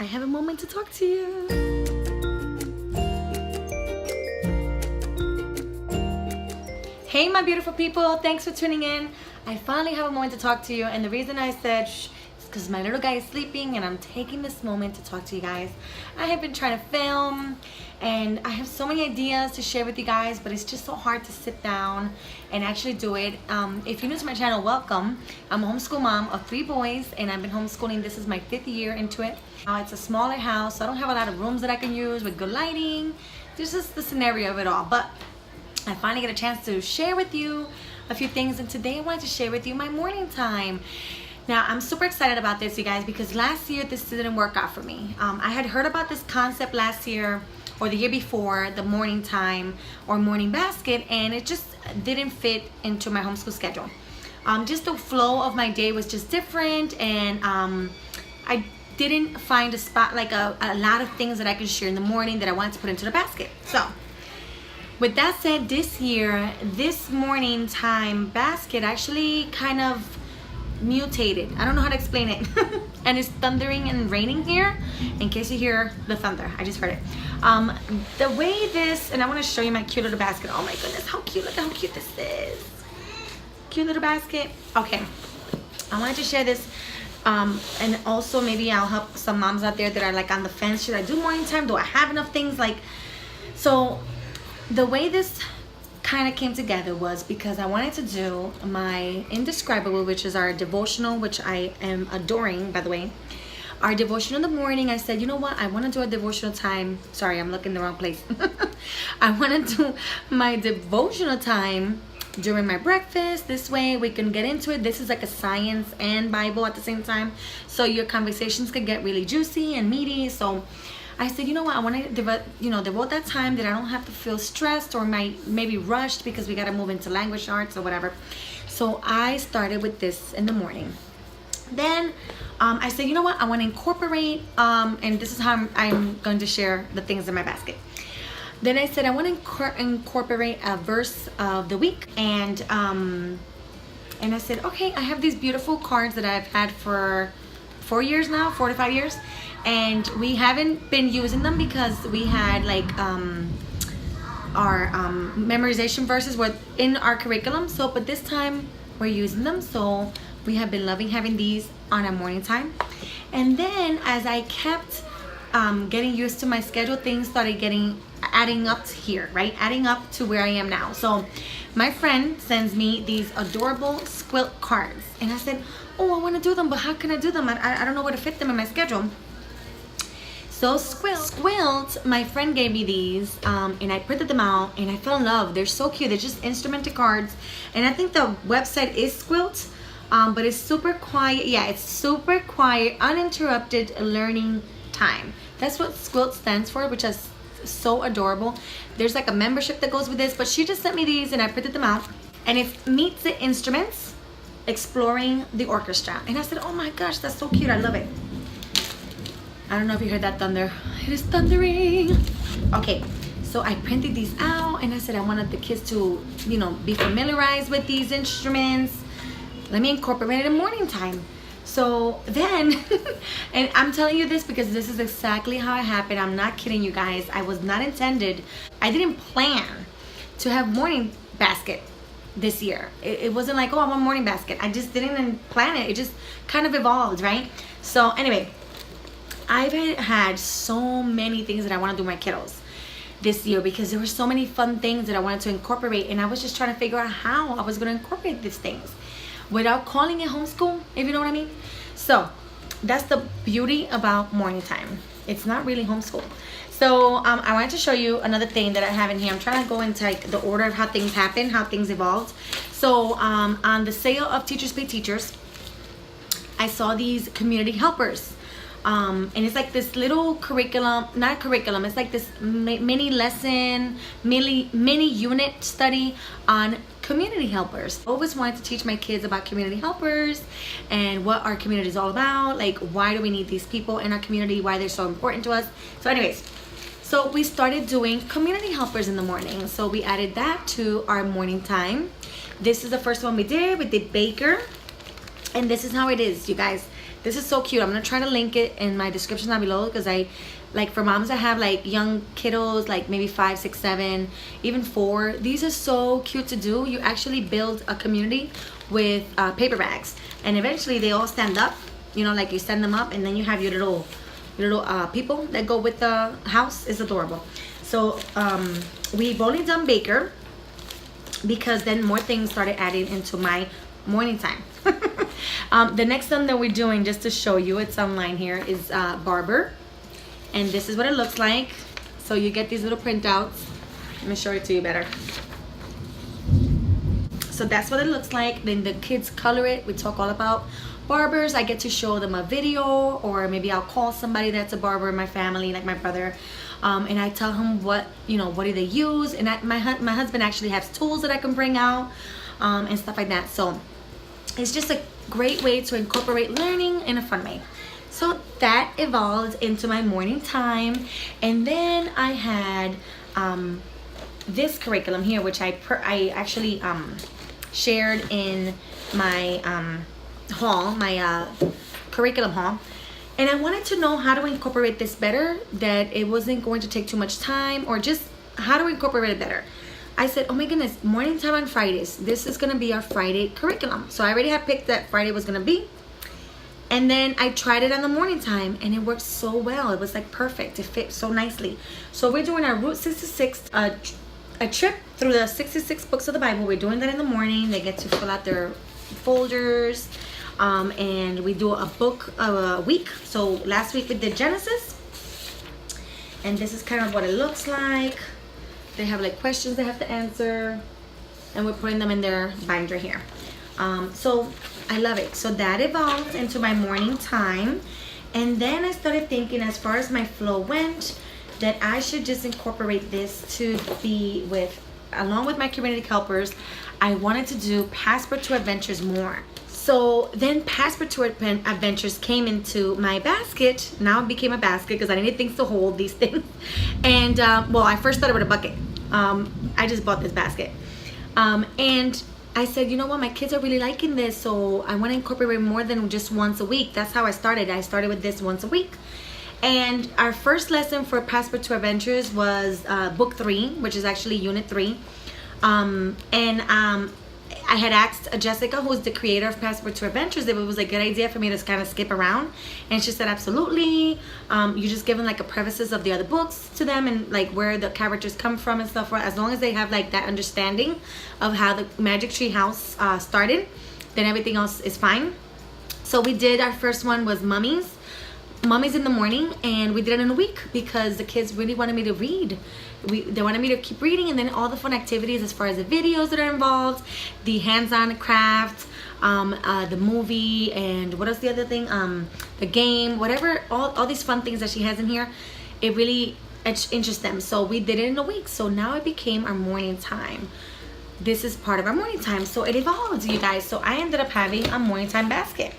I have a moment to talk to you. Hey my beautiful people, thanks for tuning in. I finally have a moment to talk to you, and the reason I said shh is because my little guy is sleeping and I'm taking this moment to talk to you guys. I have been trying to film and I have so many ideas to share with you guys, but it's just so hard to sit down and actually do it. If you're new to my channel, welcome. I'm a homeschool mom of 3 boys and I've been homeschooling. This is my 5th year into it. It's a smaller house, so I don't have a lot of rooms that I can use with good lighting. This is the scenario of it all, but I finally get a chance to share with you a few things, and today I wanted to share with you my morning time. Now I'm super excited about this, you guys, because last year this didn't work out for me. I had heard about this concept last year or the year before, the morning time or morning basket, and it just didn't fit into my homeschool schedule. Just the flow of my day was just different, and I didn't find a spot, like a lot of things that I could share in the morning that I wanted to put into the basket. So with that said, this year, this morning time basket actually kind of mutated. I don't know how to explain it. And it's thundering and raining here, in case you hear the thunder. I just heard it. The way this, and I want to show you my cute little basket. Oh my goodness, how cute. Look at how cute this is. Cute little basket. Okay, I wanted to share this. And also maybe I'll help some moms out there that are like on the fence. Should I do morning time? Do I have enough things? Like, so the way this kind of came together was because I wanted to do my Indescribable, which is our devotional, which I am adoring, by the way. Our devotional in the morning. I said, you know what? I want to do a devotional time. Sorry, I'm looking in the wrong place. I want to do my devotional time during my breakfast. This way we can get into it. This is like a science and Bible at the same time, so your conversations could get really juicy and meaty. So I said, you know what, I want to devote that time that I don't have to feel stressed or maybe rushed because we got to move into language arts or whatever. So I started with this in the morning. Then I said, you know what, I want to incorporate and this is how I'm going to share the things in my basket. Then I said I want to incorporate a verse of the week, and I said, okay, I have these beautiful cards that I've had for 4 years now, 4 to 5 years, and we haven't been using them because we had like our memorization verses were in our curriculum. So, but this time we're using them, so we have been loving having these on our morning time. And then as I kept getting used to my schedule, things started adding up to here, right? Adding up to where I am now. So my friend sends me these adorable squilt cards, and I said, oh, I want to do them, but how can I do them? I don't know where to fit them in my schedule. So Squilt, my friend gave me these, and I printed them out, and I fell in love. They're so cute. They're just instrumented cards, and I think the website is Squilt, but it's super quiet. Yeah, it's super quiet, uninterrupted learning time. That's what Squilt stands for, which is so adorable. There's like a membership that goes with this, but she just sent me these and I printed them out, and it meets the instruments, exploring the orchestra. And I said, oh my gosh, that's so cute. I love it. I don't know if you heard that thunder. It is thundering. Okay, so I printed these out, and I said I wanted the kids to, you know, be familiarized with these instruments. Let me incorporate it in morning time. So then, and I'm telling you this because this is exactly how it happened. I'm not kidding you guys. I was not intended. I didn't plan to have morning basket this year. It wasn't like, oh, I want morning basket. I just didn't plan it. It just kind of evolved, right? So anyway, I've had so many things that I want to do with my kiddos this year because there were so many fun things that I wanted to incorporate, and I was just trying to figure out how I was going to incorporate these things without calling it homeschool, if you know what I mean. So that's the beauty about morning time. It's not really homeschool. So I wanted to show you another thing that I have in here. I'm trying to go into like the order of how things happen, how things evolved. So on the sale of Teachers Pay Teachers, I saw these community helpers. And it's like this little curriculum, not curriculum, it's like this mini lesson, mini unit study on community helpers. I always wanted to teach my kids about community helpers and what our community is all about, like why do we need these people in our community, why they're so important to us. So anyways, so we started doing community helpers in the morning. So we added that to our morning time. This is the first one we did with the baker, and this is how it is, you guys. This is so cute. I'm gonna try to link it in my description down below, because I like, for moms that have like young kiddos, like maybe 5, 6, 7, even 4. These are so cute to do. You actually build a community with paper bags, and eventually they all stand up. You know, like you stand them up, and then you have your little people that go with the house. Is adorable. So we've only done Baker because then more things started adding into my morning time. The next one that we're doing, just to show you, it's online here, is Barber. And this is what it looks like. So you get these little printouts. Let me show it to you better. So that's what it looks like. Then the kids color it. We talk all about barbers. I get to show them a video, or maybe I'll call somebody that's a barber in my family, like my brother, and I tell him what, you know, what do they use. And my husband actually has tools that I can bring out, and stuff like that. So it's just a great way to incorporate learning in a fun way. So that evolved into my morning time. And then I had this curriculum here, which I actually shared in my haul, my curriculum haul. And I wanted to know how to incorporate this better, that it wasn't going to take too much time, or just how to incorporate it better. I said, oh my goodness, morning time on Fridays. This is gonna be our Friday curriculum. So I already had picked that Friday was gonna be. And then I tried it on the morning time, and it worked so well. It was like perfect. It fit so nicely. So we're doing our Route 66, a trip through the 66 books of the Bible. We're doing that in the morning. They get to fill out their folders, and we do a book a week. So last week we did Genesis, and this is kind of what it looks like. They have like questions they have to answer, and we're putting them in their binder here. So I love it. So that evolved into my morning time. And then I started thinking, as far as my flow went, that I should just incorporate this to be with, along with my community helpers. I wanted to do Passport to Adventures more. So then Passport to Adventures came into my basket. Now it became a basket because I needed things to hold these things. And well, I first started with a bucket. I just bought this basket. And I said, you know what, my kids are really liking this, so I want to incorporate more than just once a week. That's how I started. I started with this once a week. And our first lesson for Passport to Adventures was book 3, which is actually unit 3. I had asked Jessica, who's the creator of Passport to Adventures, if it was a good idea for me to kind of skip around. And she said, absolutely. You just give them like a prefaces of the other books to them, and like where the characters come from and stuff. As long as they have like that understanding of how the Magic Tree House started, then everything else is fine. So we did, our first one was Mummies in the morning, and we did it in a week because the kids really wanted me to read. They wanted me to keep reading, and then all the fun activities as far as the videos that are involved, the hands-on craft, the movie, and what else the other thing, the game, whatever, all these fun things that she has in here, it really interests them. So we did it in a week. So now it became our morning time. This is part of our morning time. So it evolved, you guys. So I ended up having a morning time basket.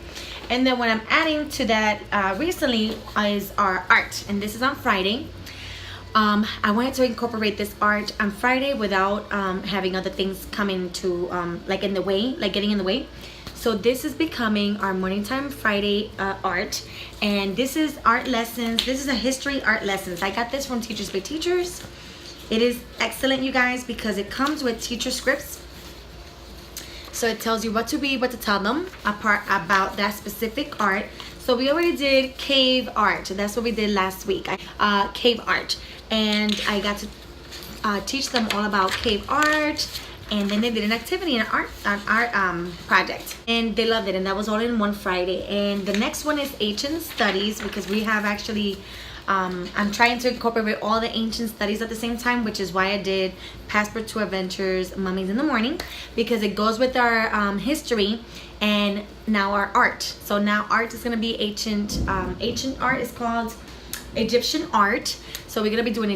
And then what I'm adding to that recently is our art. And this is on Friday. I wanted to incorporate this art on Friday without having other things coming to like in the way, like getting in the way. So this is becoming our morning time Friday art. And this is art lessons. This is a history art lessons. I got this from Teachers by Teachers. It is excellent, you guys, because it comes with teacher scripts. So it tells you what to read, what to tell them about that specific art. So we already did cave art. That's what we did last week. Cave art. And I got to teach them all about cave art. And then they did an activity, an art project. And they loved it. And that was all in one Friday. And the next one is Ancient Studies, because we have actually... I'm trying to incorporate all the ancient studies at the same time, which is why I did Passport to Adventures, Mummies in the Morning, because it goes with our history and now our art. So now art is going to be ancient. Ancient art is called Egyptian art. So we're going to be doing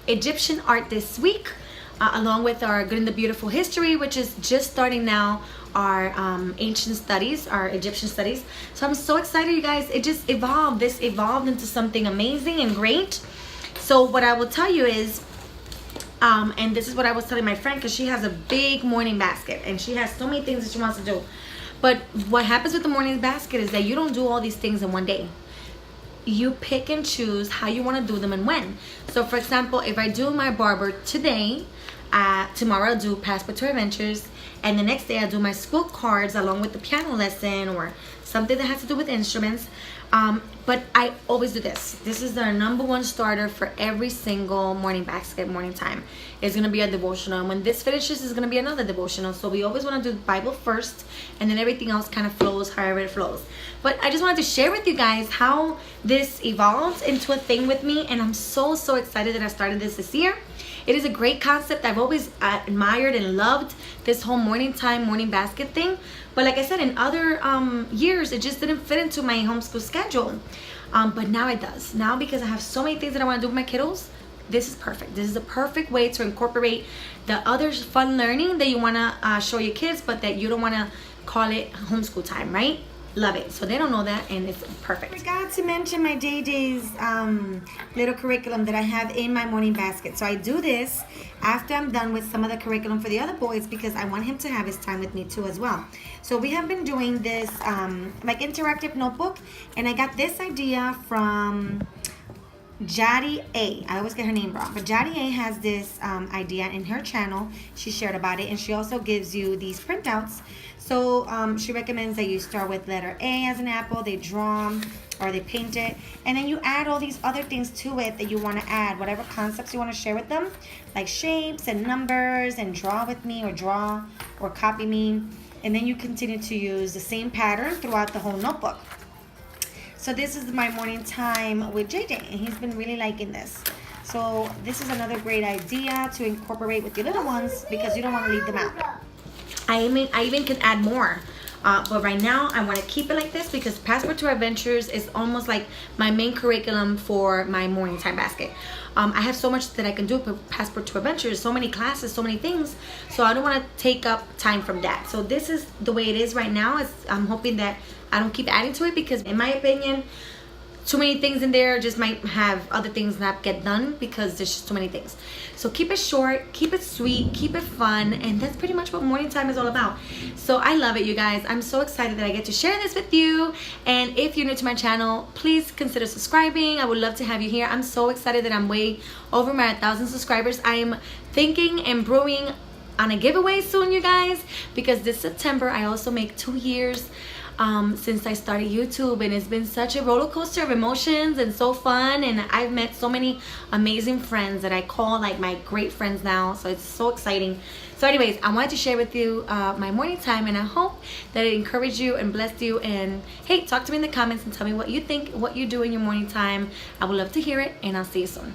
Egyptian art this week, along with our Good and the Beautiful history, which is just starting now. Our ancient studies, our Egyptian studies. So I'm so excited, you guys. It just evolved. This evolved into something amazing and great. So what I will tell you is, and this is what I was telling my friend, because she has a big morning basket and she has so many things that she wants to do. But what happens with the morning basket is that you don't do all these things in one day. You pick and choose how you want to do them and when. So for example, if I do my barber today, tomorrow I'll do Passport to Adventures, and the next day I'll do my school cards along with the piano lesson or something that has to do with instruments. But I always do this. This is our #1 starter for every single morning basket, morning time. It's going to be a devotional. And when this finishes, it's going to be another devotional. So we always want to do Bible first, and then everything else kind of flows however it flows. But I just wanted to share with you guys how this evolved into a thing with me. And I'm so excited that I started this year. It is a great concept. I've always admired and loved this whole morning time, morning basket thing. But like I said, in other years, it just didn't fit into my homeschool schedule. But now it does. Now, because I have so many things that I want to do with my kiddos, this is perfect. This is a perfect way to incorporate the other fun learning that you want to show your kids, but that you don't want to call it homeschool time, right? Love it. So they don't know that, and it's perfect. I forgot to mention my Day's little curriculum that I have in my morning basket. So I do this after I'm done with some of the curriculum for the other boys, because I want him to have his time with me too as well. So we have been doing this like interactive notebook, and I got this idea from Jairy. I always get her name wrong, but Jairy has this idea in her channel. She shared about it, and she also gives you these printouts. So she recommends that you start with letter A as an apple. They draw or they paint it, and then you add all these other things to it that you want to add, whatever concepts you want to share with them, like shapes and numbers, and draw with me or draw or copy me, and then you continue to use the same pattern throughout the whole notebook. So this is my morning time with JJ, and he's been really liking this. So this is another great idea to incorporate with your little ones, because you don't want to leave them out. I even can add more, but right now I want to keep it like this, because Passport to Adventures is almost like my main curriculum for my morning time basket. I have so much that I can do with Passport to Adventures, so many classes, so many things, so I don't want to take up time from that. So this is the way it is right now. I'm hoping that I don't keep adding to it, because in my opinion, too many things in there just might have other things not get done, because there's just too many things. So keep it short, keep it sweet, keep it fun, and that's pretty much what morning time is all about. So I love it, you guys. I'm so excited that I get to share this with you. And if you're new to my channel, please consider subscribing. I would love to have you here. I'm so excited that I'm way over my 1,000 subscribers. I am thinking and brewing on a giveaway soon, you guys, because this September I also make 2 years since I started YouTube, and it's been such a roller coaster of emotions and so fun, and I've met so many amazing friends that I call like my great friends now, so it's so exciting. So anyways, I wanted to share with you my morning time, and I hope that it encouraged you and blessed you. And hey, talk to me in the comments and tell me what you think, what you do in your morning time. I would love to hear it, and I'll see you soon.